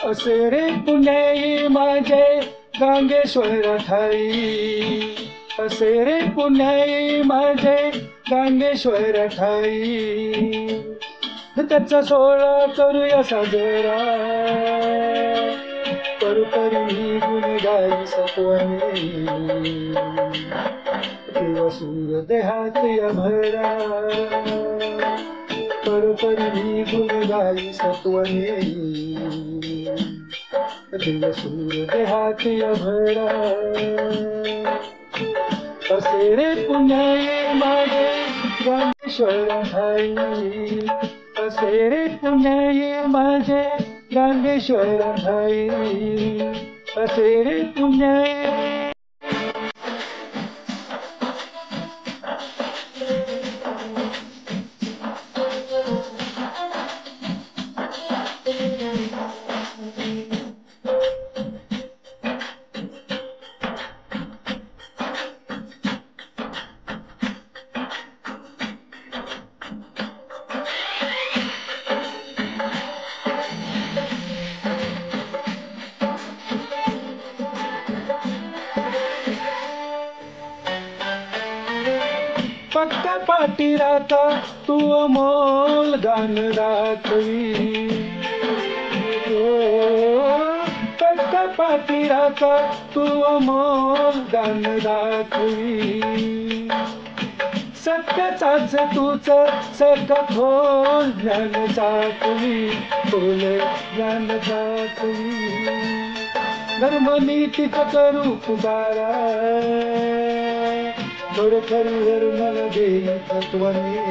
असे रे पुण्याई माझे गांगेश्वर ठाई, असे रे पुण्याई माझे गांगेश्वर ठाई. त्याचा सोहळा करूया साजरा, करू तरी मी गुण गाई सत्वने. देवा सूर देहात या भरा, करू तरी मी गुण गाई सत्वने. देवा सूर देहात या भरा. असे रे पुण्याई माझे गांगेश्वर ठाई, असे रे पुण्याई माझे गांगेश्वर ठाई, असे रे पुण्याई. पक्का पाटीराचा तू अमोल गान राखवी, पक्का पाटीराचा तू अमोल गान राखवी. सत्याचाच तूच सखोल ज्ञान चाकवी, खोल ज्ञान चाकवी. धर्मनीतीच करू पुकारा, खरोखर मला देई तत्वाने.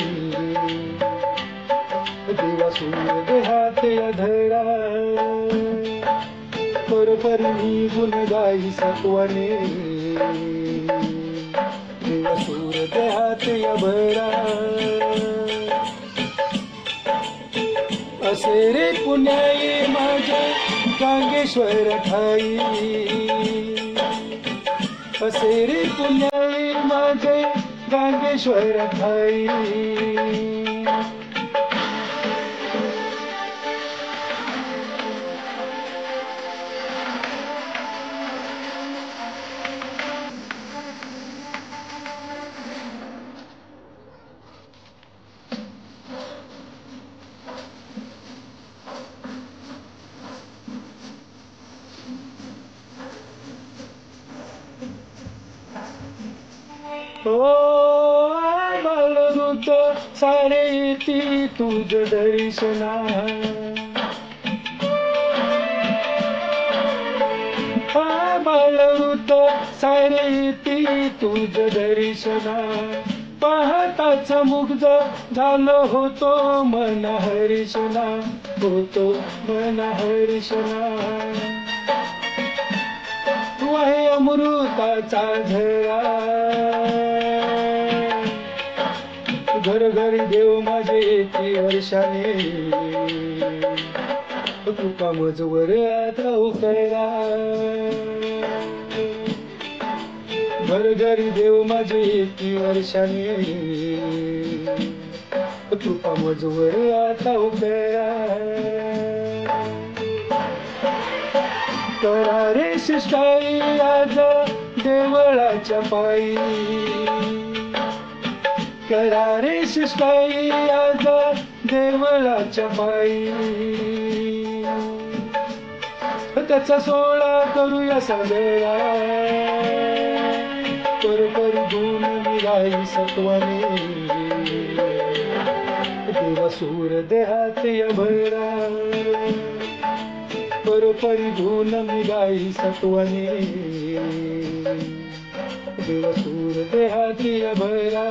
देवा सूर देहात या धरा, खरोखर मी गुण गाई सत्वाने. देवा सूर देहात या भरा. असे रे पुण्याई माझे गांगेश्वर ठाई, असे रे पुण्याई माझे गांगेश्वर ठाई. ओ बालरूत सारे येती तुझ दर्शना, बालरूत सारे येती तुझ दर्शना. पाहताच मुग्ध झालो होतो मन हर्षणा, होतो मन हर्षणा. तू आहे अमृताचा झरा, घरोघरी देव माझे येते वर्षाने. कृपा मजवर आता उकरा, घरोघरी देव माझे येते वर्षाने. कृपा मजवर आता उकरा. करा रे शिष्टाई आज देवळाच्या पायी, करा रे शिष्टाई आज देवळाच्या पायी. त्याचा सोहळा करूया साजरा, कर गुण मी गाई सत्वाने. देवा सूर देहात या भरा, परोपरी गुण मी गाई सत्वाने. देवा सूर देहात या भरा.